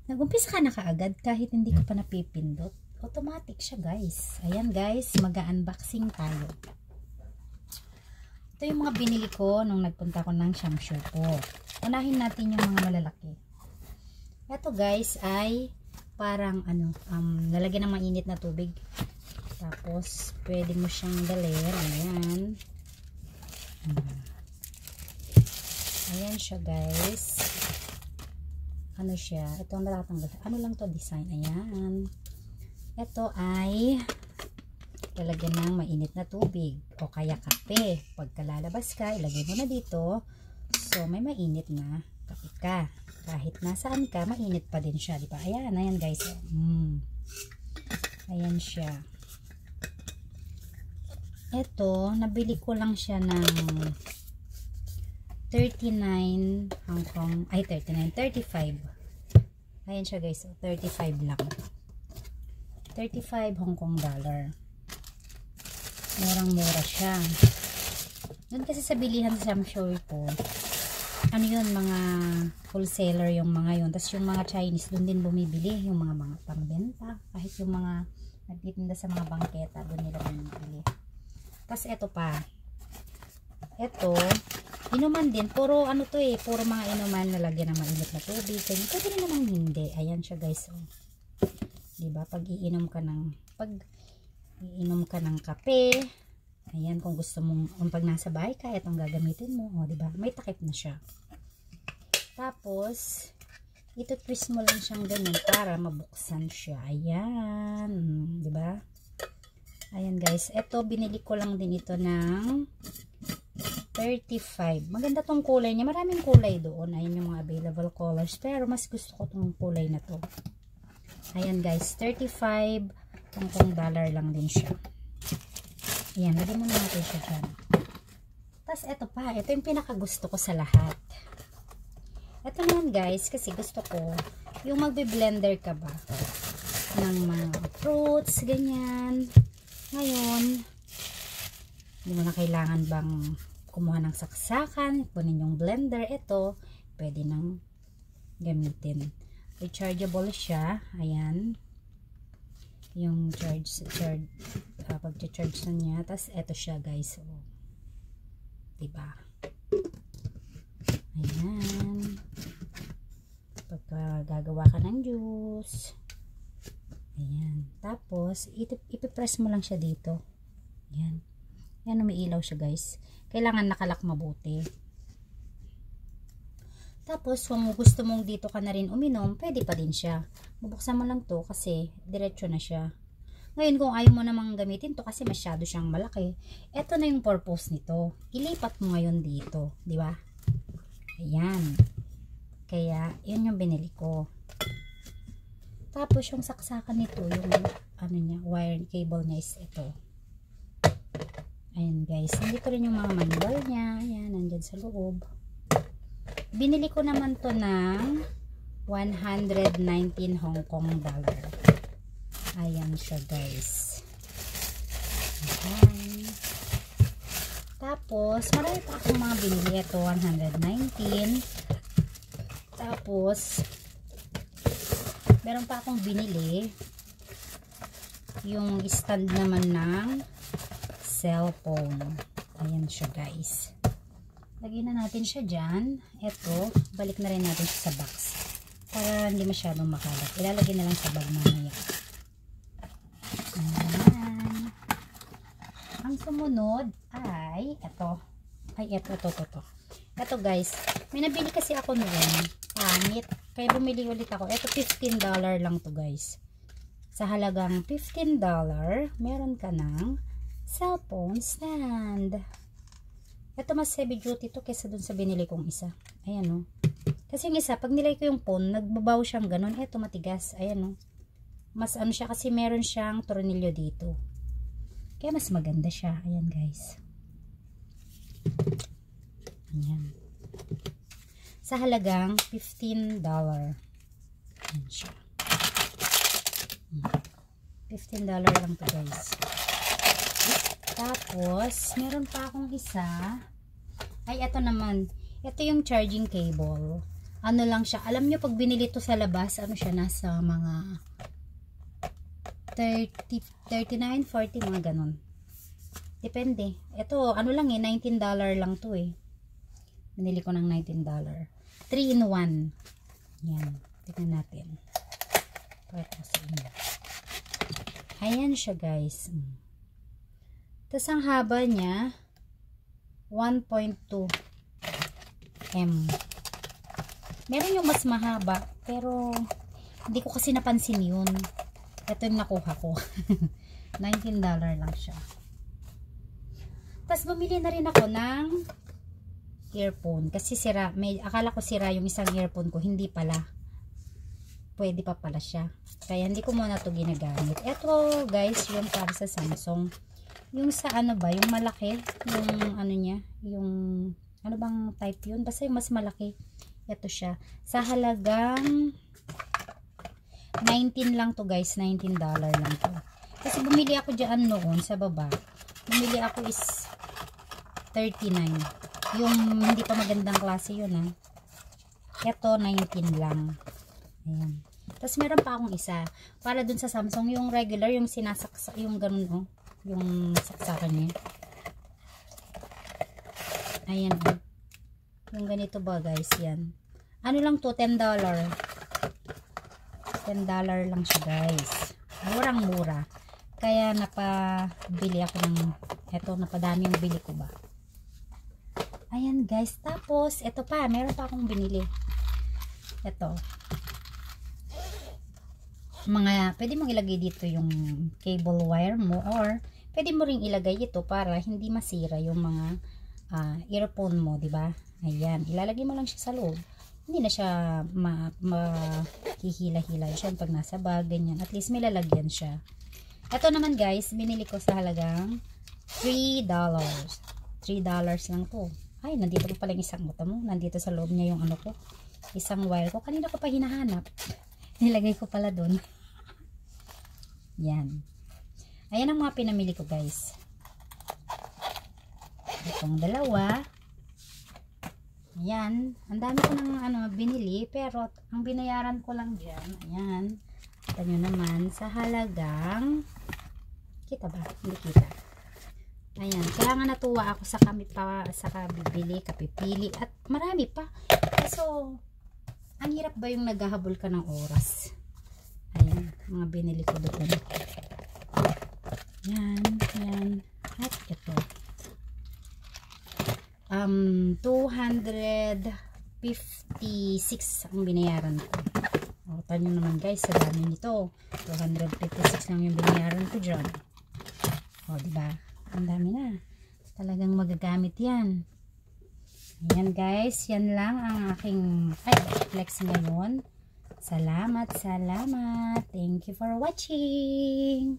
Nag-umpisa ka na kaagad kahit hindi ko pa napipindot. Automatic siya guys. Ayan guys, mag-unboxing tayo. Ito yung mga binili ko nung nagpunta ko ng Shamshu po. Unahin natin yung mga malalaki. Ito guys ay parang lalagyan ng mainit na tubig. Tapos pwede mo siyang dalhin. Ayan. Ayan siya guys. Ano siya? Ito ang natatanggal. Ano lang to design? Ayan. Ito ay lalagyan ng mainit na tubig o kaya kape. Pagka lalabas ka, ilagay mo na dito. So, may mainit na kape ka. Kahit nasaan ka, mainit pa din siya. Diba? Ayan. Ayan guys. Ayan siya. Ito, nabili ko lang siya ng 39 Hong Kong, ay 35. Ayan siya guys, 35 lang. 35 Hong Kong dollar. Murang-mura siya. Doon kasi sa bilihan sa Shamshu po, ano yun, mga wholesaler yung mga yun. Tapos yung mga Chinese, doon din bumibili. Yung mga pambenta. Kahit yung mga nagtitinda sa mga bangketa, doon nila bumibili. Tapos eto pa. Eto, inuman din. Puro ano to eh. Puro mga inuman na lagyan ng mainit na tubig. Pwede rin namang hindi. Ayan siya guys. Oh. Diba? Pag iinom ka ng kape. Ayan, kung gusto mong, pag nasa bahay ka, itong gagamitin mo. O, diba? May takip na siya. Tapos, ito twist mo lang siyang ganyan para mabuksan siya. Ayan. Diba? Ayan guys. Ito, binili ko lang din ito ng 35. Maganda tong kulay niya. Maraming kulay doon. Ayan yung mga available colors. Pero mas gusto ko tong kulay na to. Ayan guys. 35 Hong Kong dollar lang din siya. Ayan. Lagyan mo natin siya dyan. Tapos ito pa. Ito yung pinakagusto ko sa lahat. Ito naman guys. Kasi gusto ko yung magbe-blender ka ba ng mga fruits. Ganyan. Ngayon hindi mo na kailangan bang kumuha ng saksakan, kunin yung blender. Ito, pwede nang gamitin. Rechargeable siya. Ayan. Yung pag-charge na niya. Tapos, ito siya guys. Oh. Diba? Ayan. Pagka gagawa ka ng juice. Ayan. Tapos, ipipress mo lang siya dito. Ayan. Ayan, umiilaw siya guys. Kailangan nakalak mabuti. Tapos, kung gusto mong dito ka na rin uminom, pwede pa din siya. Bubuksan mo lang to kasi diretso na siya. Ngayon, kung ayaw mo namang gamitin to kasi masyado siyang malaki, eto na yung purpose nito. Ilipat mo ngayon dito. Di ba? Ayan. Kaya, yun yung binili ko. Tapos, yung saksakan nito, yung ano niya, wire cable niya is ito. Ayan guys, nandito rin yung mga manual niya. Ayan, nandyan sa loob. Binili ko naman to ng 119 Hong Kong dollar. Ayan siya guys. Ayan. Tapos, marami pa akong mga binili. Ito, 119. Tapos, meron pa akong binili. Yung stand naman ng cellphone. Ayan siya guys. Lagyan na natin siya dyan. Ito, balik na rin natin siya sa box. Para hindi masyadong makalat. Ilalagay na lang sa bag mamaya. Ayan. Ang sumunod ay ito. Ay, ito. Ito guys. May nabili kasi ako noon. Pangit. Kaya bumili ulit ako. Ito, $15 lang to guys. Sa halagang $15, meron ka ng cellphone stand. Ito mas heavy duty to kesa dun sa binili kong isa. Ayan o. Kasi yung isa, pag nilay ko yung phone, nagbabaw siyang ganun. Ito matigas. Ayan o. Mas ano siya kasi meron siyang tornilyo dito. Kaya mas maganda siya. Ayan guys. Ayan. Sa halagang $15. Ayan siya. $15 lang to guys. Tapos, meron pa akong isa. Ay, ito naman. Ito yung charging cable. ano lang siya. Alam nyo, pag binili to sa labas, ano siya, nasa mga 30, 39, 40, mga ganun. Depende. Ito, ano lang $19 lang to eh. Binili ko ng $19. 3 in 1. Yan. Tignan natin. Ayan siya, guys. Tapos, ang haba niya, 1.2 m. Meron yung mas mahaba, pero hindi ko kasi napansin yun. Ito yung nakuha ko. $19 lang siya. Tapos bumili na rin ako ng earphone. Kasi sira, akala ko sira yung isang earphone ko. Hindi pala. Pwede pa pala siya. Kaya hindi ko muna ito ginagamit. Ito guys, yung para sa Samsung. Yung sa ano ba, yung malaki. Yung ano niya, yung ano bang type yun? Basta yung mas malaki. Ito siya. Sa halagang 19 lang to guys. $19 lang to. Kasi bumili ako dyan noon sa baba. Bumili ako is 39. Yung hindi pa magandang klase yun ha. Ito 19 lang. Ayan. Tapos meron pa akong isa. Para dun sa Samsung. Yung regular. Yung sinasaksa. Yung ganun oh. Yung saksakan niya. Ayan oh. Yung ganito ba guys, yan. Ano lang to, $10. $10 lang siya guys. Murang-mura. Kaya napabili ako ng, eto, napadami yung bili ko ba. Ayan guys. Tapos, eto pa, meron pa akong binili. Eto. Pwede mong ilagay dito yung cable wire mo or pwede mo ring ilagay ito para hindi masira yung mga earphone mo, di ba? Ayan, ilalagay mo lang siya sa loob. Hindi na siya makihila-hila siya pag nasa bag, ganyan. At least may lalagyan siya. Ito naman guys, binili ko sa halagang $3. $3 lang to. Ay, nandito pa pala yung isang mata mo. Nandito sa loob niya yung ano ko. Isang wire ko. Kanina ko pa hinahanap. Nilagay ko pala doon. Yan. Ayan ang mga pinamili ko guys. Itong dalawa. Ayan. Ang dami ko ng binili. Pero ang binayaran ko lang dyan. Ayan. Kita nyo naman sa halagang, kita ba? Hindi kita. Ayan. Kaya nga natuwa ako sa kabibili, kapipili. At marami pa. So, ang hirap ba yung naghahabol ka ng oras? Ayan. Mga binili ko doon. Yan. Yan. At ito. 256 ang binayaran ko. O, tanyo naman guys, sa dami nito. 256 lang yung binayaran ko dyan. O, diba? Ang dami na. Talagang magagamit yan. Ayan guys, yan lang ang aking flex ngayon. Salamat, salamat. Thank you for watching.